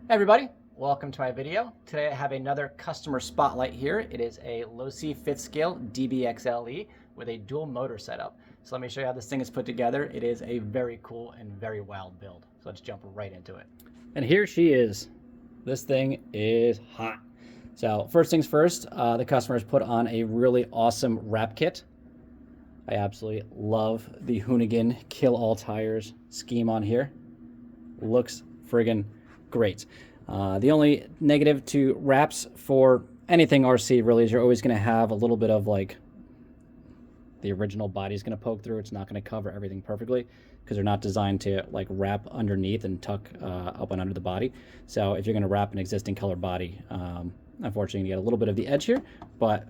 Hey everybody, welcome to my video. Today I have another customer spotlight here. It is a Losi DBXLE with a dual motor setup. So let me show you how this thing is put together. It is a very cool and very wild build. So let's jump right into it. And here she is. This thing is hot. So first things first, the customers put on a really awesome wrap kit. I absolutely love the Hoonigan Kill All Tires scheme on here. Looks friggin' great. The only negative to wraps for anything RC really is you're always going to have a little bit of like the original body is going to poke through. It's not going to cover everything perfectly because they're not designed to like wrap underneath and tuck up and under the body. So if you're going to wrap an existing color body, unfortunately you get a little bit of the edge here, but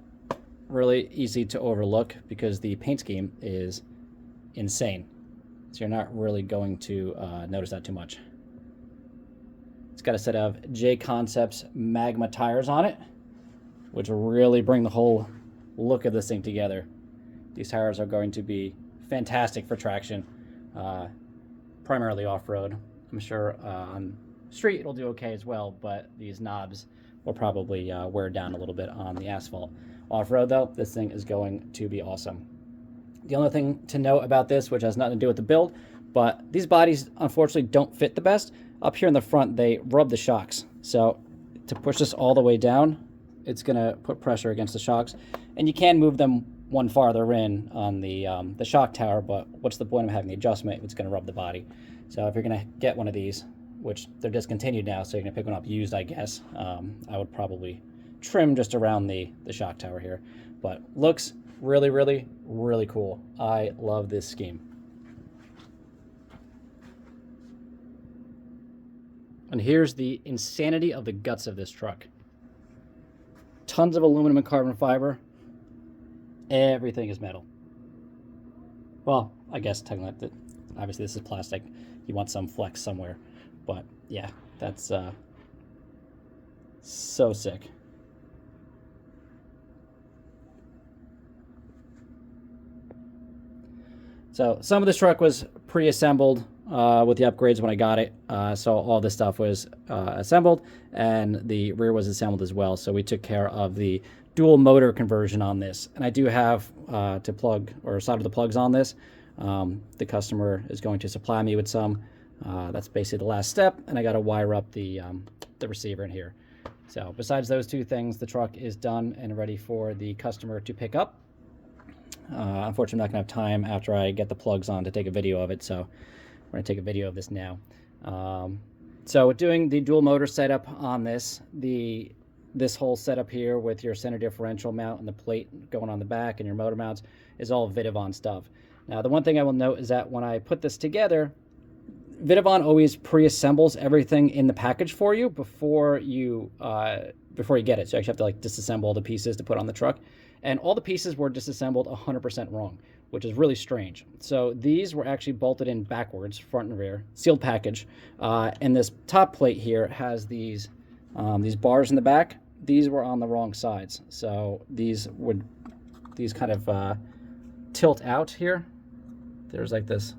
really easy to overlook because the paint scheme is insane. So you're not really going to notice that too much. It's got a set of J Concepts Magma tires on it, which will really bring the whole look of this thing together. These tires are going to be fantastic for traction, primarily off-road. I'm sure on street it'll do okay as well, but these knobs will probably wear down a little bit on the asphalt. Off-road though, this thing is going to be awesome. The only thing to note about this, which has nothing to do with the build, but these bodies unfortunately don't fit the best. Up here in the front, they rub the shocks. So to push this all the way down, it's going to put pressure against the shocks. And you can move them one farther in on the shock tower, but what's the point of having the adjustment if it's going to rub the body? So if you're going to get one of these, which they're discontinued now, so you're going to pick one up used, I guess, I would probably trim just around the shock tower here. But looks really, really, really cool. I love this scheme. And here's the insanity of the guts of this truck. Tons of aluminum and carbon fiber. Everything is metal. Well, I guess technically, obviously this is plastic. You want some flex somewhere. But yeah, that's so sick. So some of this truck was pre-assembled with the upgrades when I got it. So all this stuff was assembled and the rear was assembled as well. So we took care of the dual motor conversion on this. And I do have to plug or solder the plugs on this. The customer is going to supply me with some. That's basically the last step. And I got to wire up the receiver in here. So besides those two things, the truck is done and ready for the customer to pick up. Unfortunately, I'm not going to have time after I get the plugs on to take a video of it, so we're going to take a video of this now. So doing the dual motor setup on this whole setup here with your center differential mount and the plate going on the back and your motor mounts is all Vidavon stuff. Now, the one thing I will note is that when I put this together, Vidavon always pre-assembles everything in the package for you before you get it. So you actually have to like disassemble all the pieces to put on the truck. And all the pieces were disassembled 100% wrong, which is really strange. So these were actually bolted in backwards, front and rear, sealed package. And this top plate here has these bars in the back. These were on the wrong sides. So these kind of tilt out here. There's like this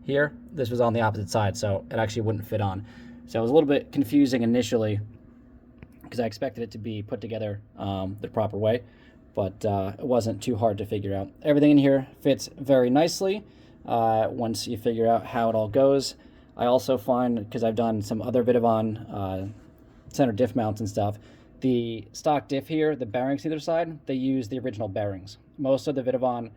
here. This was on the opposite side, so it actually wouldn't fit on. So it was a little bit confusing initially because I expected it to be put together the proper way, but it wasn't too hard to figure out. Everything in here fits very nicely once you figure out how it all goes. I also find, because I've done some other Vidavon center diff mounts and stuff, the stock diff here, the bearings either side, they use the original bearings. Most of the Vidavon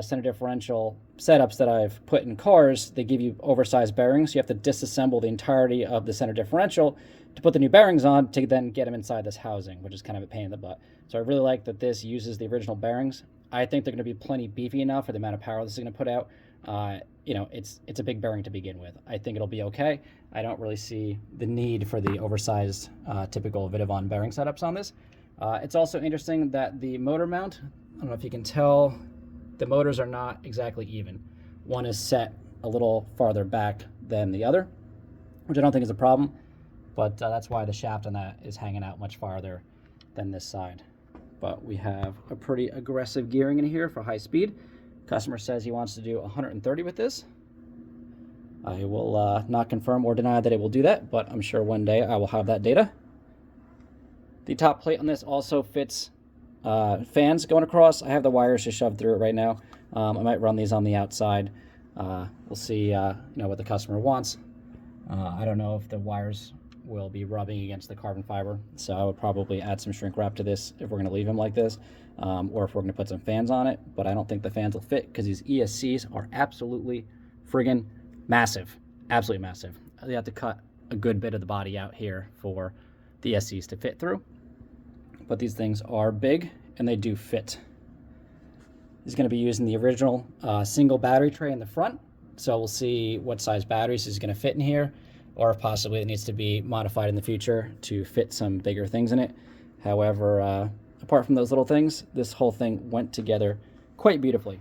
center differential setups that I've put in cars, they give you oversized bearings. You have to disassemble the entirety of the center differential to put the new bearings on to then get them inside this housing, which is kind of a pain in the butt. So I really like that this uses the original bearings. I think they're going to be plenty beefy enough for the amount of power this is going to put out. You know, it's a big bearing to begin with. I think it'll be okay. I don't really see the need for the oversized typical Vidavon bearing setups on this. It's also interesting that the motor mount, I don't know if you can tell, the motors are not exactly even. One is set a little farther back than the other, which I don't think is a problem, but that's why the shaft on that is hanging out much farther than this side. But we have a pretty aggressive gearing in here for high speed. Customer says he wants to do 130 with this. I will not confirm or deny that it will do that, but I'm sure one day I will have that data. The top plate on this also fits fans going across. I have the wires just shoved through it right now. I might run these on the outside. We'll see what the customer wants. I don't know if the wires will be rubbing against the carbon fiber, so I would probably add some shrink wrap to this if we're going to leave them like this, or if we're going to put some fans on it, but I don't think the fans will fit because these ESCs are absolutely friggin' massive. Absolutely massive. You have to cut a good bit of the body out here for the ESCs to fit through, but these things are big and they do fit. He's going to be using the original single battery tray in the front, so we'll see what size batteries is going to fit in here, or if possibly it needs to be modified in the future to fit some bigger things in it. However, apart from those little things, this whole thing went together quite beautifully.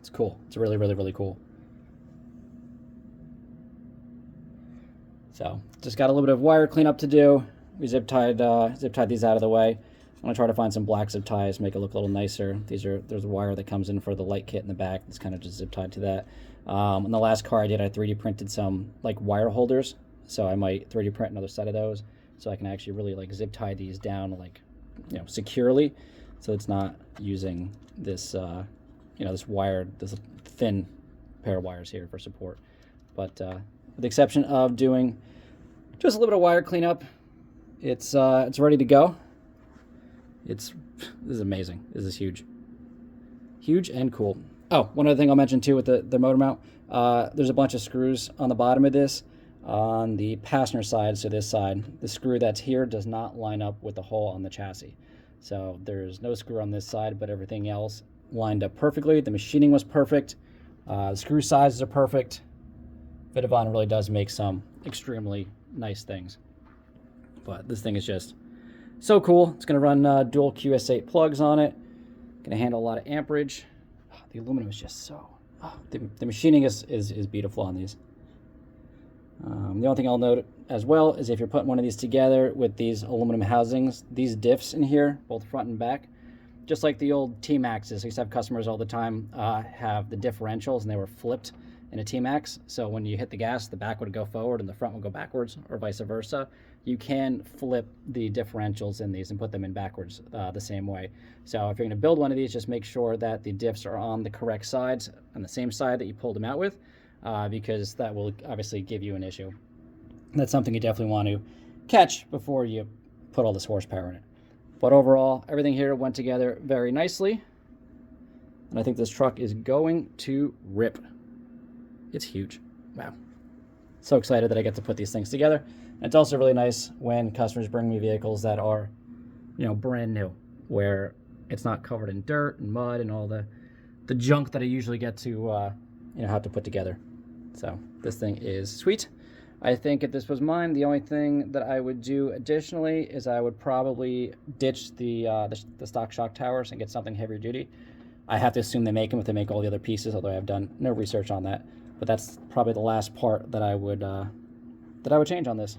It's cool. It's really, really, really cool. So just got a little bit of wire cleanup to do. We zip tied these out of the way. I'm gonna try to find some black zip ties, make it look a little nicer. There's a wire that comes in for the light kit in the back. It's kind of just zip tied to that. On the last car I did, I 3D printed some like wire holders, so I might 3D print another set of those, so I can actually really like zip tie these down like securely, so it's not using this this thin pair of wires here for support. But with the exception of doing just a little bit of wire cleanup, it's ready to go. This is amazing. This is huge. Huge and cool. Oh, one other thing I'll mention too with the motor mount, there's a bunch of screws on the bottom of this. On the passenger side, so this side, the screw that's here does not line up with the hole on the chassis. So there's no screw on this side, but everything else lined up perfectly. The machining was perfect. The screw sizes are perfect. Vidavon really does make some extremely nice things. But this thing is just so cool. It's going to run dual QS8 plugs on it. Going to handle a lot of amperage. Oh, the aluminum is just so... Oh, the machining is beautiful on these. The only thing I'll note as well is if you're putting one of these together with these aluminum housings, these diffs in here, both front and back, just like the old T-Maxes. I used to have customers all the time have the differentials and they were flipped in a T-Max. So when you hit the gas, the back would go forward and the front would go backwards, or vice versa. You can flip the differentials in these and put them in backwards the same way. So if you're going to build one of these, just make sure that the diffs are on the correct sides, on the same side that you pulled them out with, because that will obviously give you an issue. That's something you definitely want to catch before you put all this horsepower in it. But overall, everything here went together very nicely, and I think this truck is going to rip. It's huge. Wow. So excited that I get to put these things together. And it's also really nice when customers bring me vehicles that are, brand new, where it's not covered in dirt and mud and all the junk that I usually get to, have to put together. So this thing is sweet. I think if this was mine, the only thing that I would do additionally is I would probably ditch the stock shock towers and get something heavier duty. I have to assume they make them if they make all the other pieces, although I've done no research on that. But that's probably the last part that I would change on this.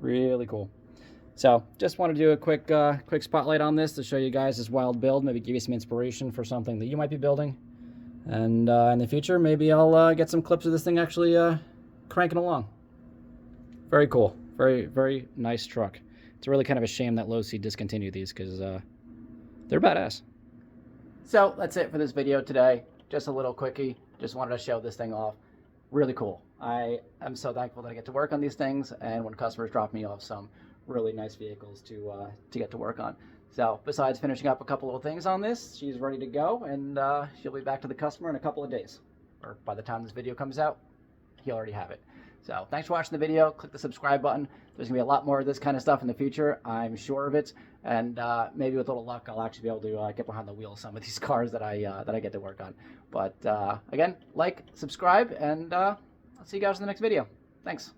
Really cool. So just want to do a quick spotlight on this to show you guys this wild build, maybe give you some inspiration for something that you might be building. And in the future, maybe I'll get some clips of this thing actually cranking along. Very cool. Very, very nice truck. It's really kind of a shame that Losi discontinued these because they're badass. So that's it for this video today. Just a little quickie. Just wanted to show this thing off. Really cool. I am so thankful that I get to work on these things, and when customers drop me off some really nice vehicles to get to work on. So besides finishing up a couple of things on this, she's ready to go, and she'll be back to the customer in a couple of days. Or by the time this video comes out, he'll already have it. So thanks for watching the video. Click the subscribe button. There's going to be a lot more of this kind of stuff in the future. I'm sure of it. And maybe with a little luck, I'll actually be able to get behind the wheel of some of these cars that I get to work on. But again, like, subscribe, and I'll see you guys in the next video. Thanks.